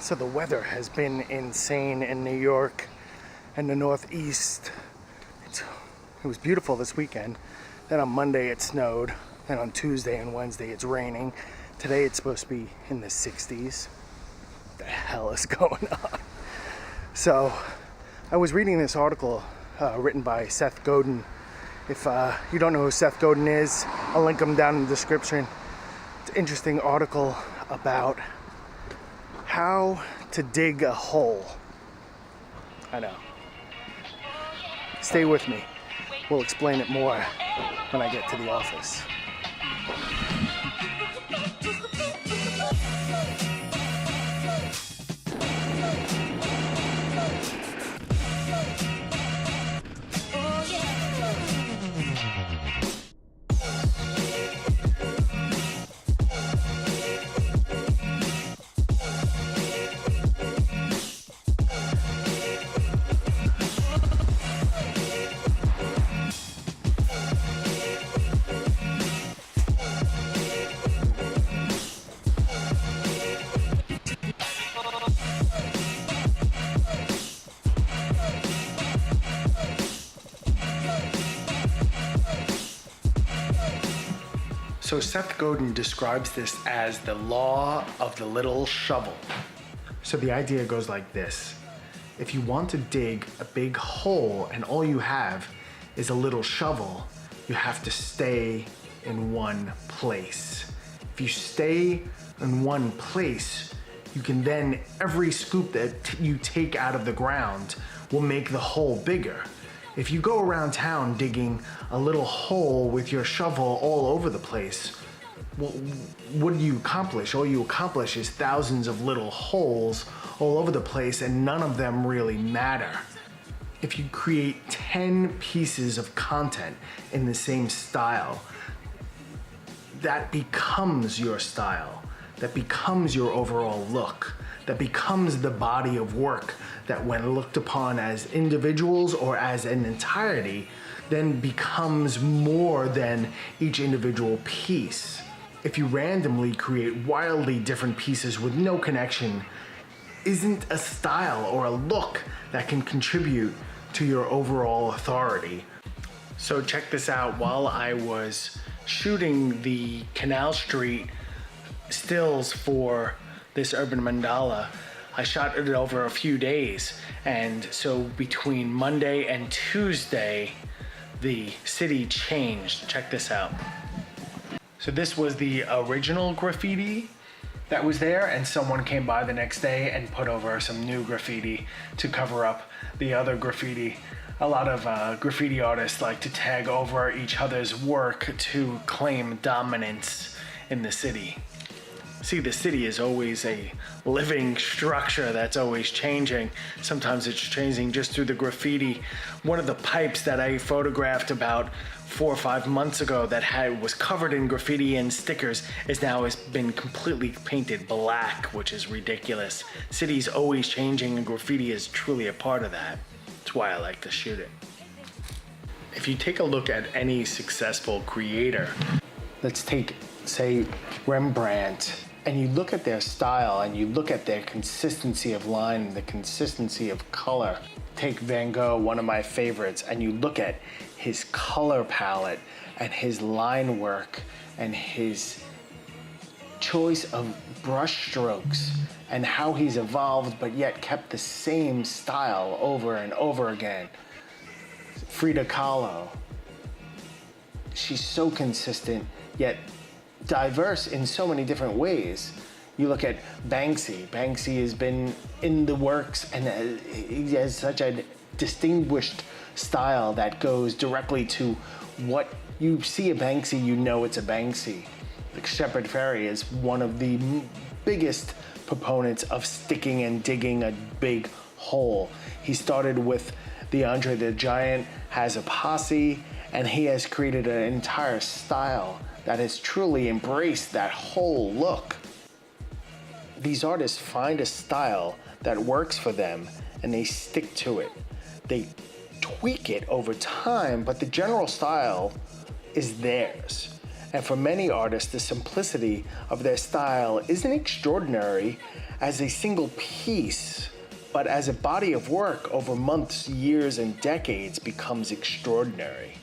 So the weather has been insane in New York and the Northeast. It was beautiful this weekend. Then on Monday it snowed. Then on Tuesday and Wednesday it's raining. Today it's supposed to be in the 60s. What the hell is going on? So I was reading this article written by Seth Godin. If you don't know who Seth Godin is, I'll link him down in the description. It's an interesting article about how to dig a hole. I know. Stay with me. We'll explain it more when I get to the office. So Seth Godin describes this as the law of the little shovel. So the idea goes like this. If you want to dig a big hole and all you have is a little shovel, you have to stay in one place. If you stay in one place, you can then, every scoop that you take out of the ground will make the hole bigger. If you go around town digging a little hole with your shovel all over the place, well, what do you accomplish? All you accomplish is thousands of little holes all over the place, and none of them really matter. If you create 10 pieces of content in the same style, that becomes your style. That becomes your overall look. That becomes the body of work that, when looked upon as individuals or as an entirety, then becomes more than each individual piece. If you randomly create wildly different pieces with no connection, isn't a style or a look that can contribute to your overall authority. So check this out. While I was shooting the Canal Street stills for this Urban Mandala, I shot it over a few days, and so between Monday and Tuesday the city changed. Check this out. So this was the original graffiti that was there, and someone came by the next day and put over some new graffiti to cover up the other graffiti. A lot of graffiti artists like to tag over each other's work to claim dominance in the city. See, the city is always a living structure that's always changing. Sometimes it's changing just through the graffiti. One of the pipes that I photographed about 4 or 5 months ago that was covered in graffiti and stickers has been completely painted black, which is ridiculous. City's always changing, and graffiti is truly a part of that. That's why I like to shoot it. If you take a look at any successful creator, let's take, say, Rembrandt, and you look at their style and you look at their consistency of line and the consistency of color. Take Van Gogh, one of my favorites, and you look at his color palette and his line work and his choice of brush strokes and how he's evolved but yet kept the same style over and over again. Frida Kahlo, she's so consistent yet diverse in so many different ways. You look at Banksy. Banksy has been in the works, and he has such a distinguished style that goes directly to what you see a Banksy, you know it's a Banksy. Like Shepard Fairey is one of the biggest proponents of sticking and digging a big hole. He started with the Andre the Giant, has a posse, and he has created an entire style that has truly embraced that whole look. These artists find a style that works for them and they stick to it. They tweak it over time, but the general style is theirs. And for many artists, the simplicity of their style isn't extraordinary as a single piece, but as a body of work over months, years, and decades becomes extraordinary.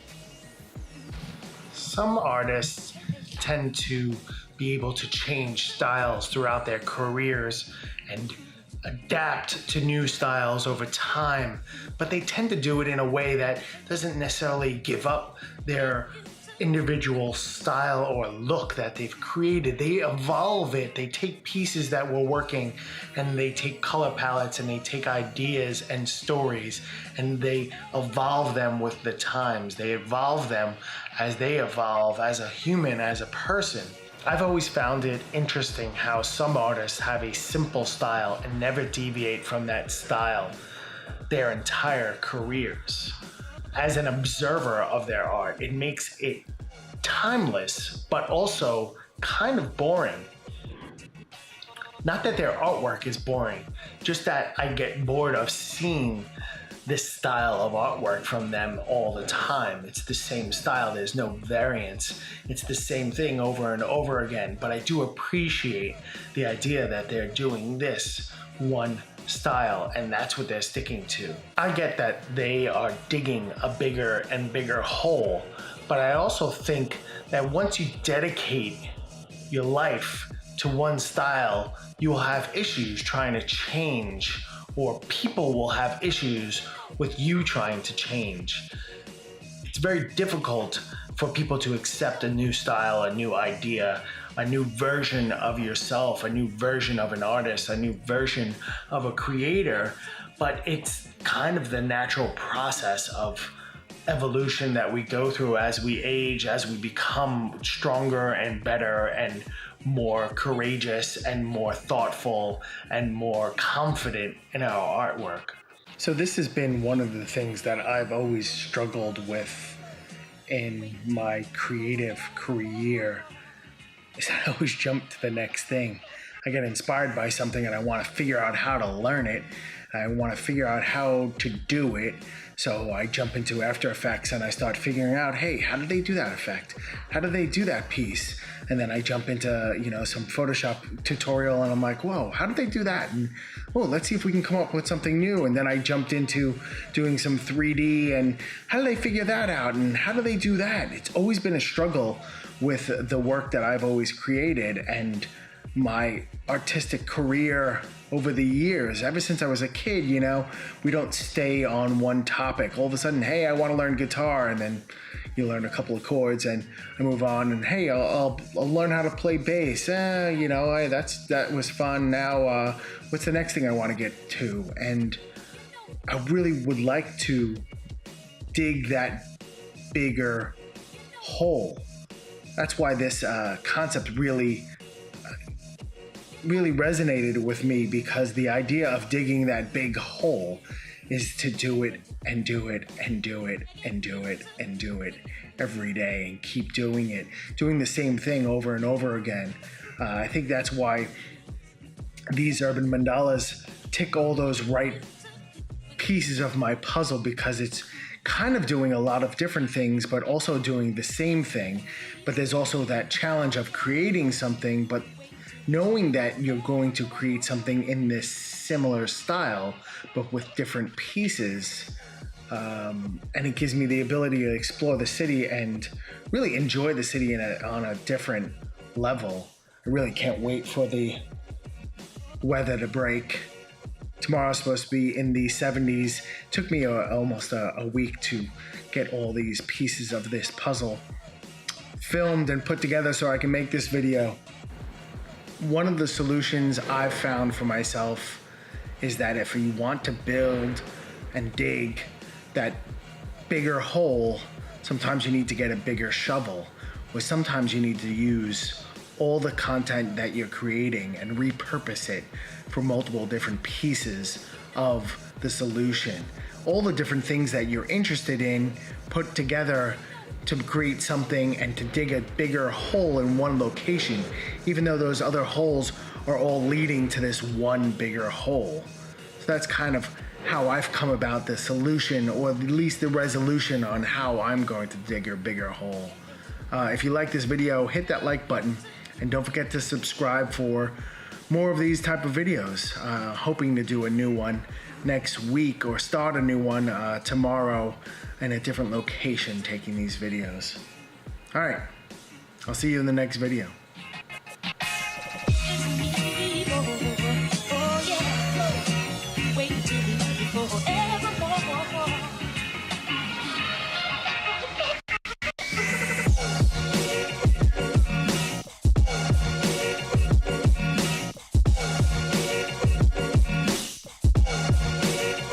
Some artists tend to be able to change styles throughout their careers and adapt to new styles over time, but they tend to do it in a way that doesn't necessarily give up their individual style or look that they've created. They evolve it. They take pieces that were working and they take color palettes and they take ideas and stories and they evolve them with the times. They evolve them as they evolve as a human, as a person. I've always found it interesting how some artists have a simple style and never deviate from that style their entire careers. As an observer of their art, it makes it timeless, but also kind of boring. Not that their artwork is boring, just that I get bored of seeing this style of artwork from them all the time. It's the same style, there's no variance. It's the same thing over and over again, but I do appreciate the idea that they're doing this one style and that's what they're sticking to. I get that they are digging a bigger and bigger hole, but I also think that once you dedicate your life to one style, you will have issues trying to change, or people will have issues with you trying to change. It's very difficult for people to accept a new style, a new idea, a new version of yourself, a new version of an artist, a new version of a creator, but it's kind of the natural process of evolution that we go through as we age, as we become stronger and better and more courageous and more thoughtful and more confident in our artwork. So this has been one of the things that I've always struggled with in my creative career, is I always jump to the next thing. I get inspired by something and I want to figure out how to learn it. I want to figure out how to do it. So I jump into After Effects and I start figuring out, hey, how do they do that effect? How do they do that piece? And then I jump into, some Photoshop tutorial and I'm like, whoa, how did they do that? And let's see if we can come up with something new. And then I jumped into doing some 3D and how do they figure that out? And how do they do that? It's always been a struggle with the work that I've always created and my artistic career over the years. Ever since I was a kid, we don't stay on one topic. All of a sudden, hey, I want to learn guitar, and then you learn a couple of chords and I move on, and hey, I'll learn how to play bass. That was fun. Now, what's the next thing I want to get to? And I really would like to dig that bigger hole. That's why this concept really resonated with me, because the idea of digging that big hole is to do it and do it and do it and do it and do it every day and keep doing it, doing the same thing over and over again. I think that's why these urban mandalas tick all those right pieces of my puzzle, because it's kind of doing a lot of different things, but also doing the same thing. But there's also that challenge of creating something, but knowing that you're going to create something in this similar style, but with different pieces. And it gives me the ability to explore the city and really enjoy the city on a different level. I really can't wait for the weather to break. Tomorrow's supposed to be in the 70s. Took me almost a week to get all these pieces of this puzzle filmed and put together so I can make this video. One of the solutions I've found for myself is that if you want to build and dig that bigger hole, sometimes you need to get a bigger shovel, or sometimes you need to use all the content that you're creating and repurpose it for multiple different pieces of the solution. All the different things that you're interested in put together to create something and to dig a bigger hole in one location, even though those other holes are all leading to this one bigger hole. So that's kind of how I've come about the solution, or at least the resolution on how I'm going to dig a bigger hole. If you like this video, hit that like button, and don't forget to subscribe for more of these type of videos. Hoping to do a new one next week, or start a new one tomorrow in a different location taking these videos. All right, I'll see you in the next video.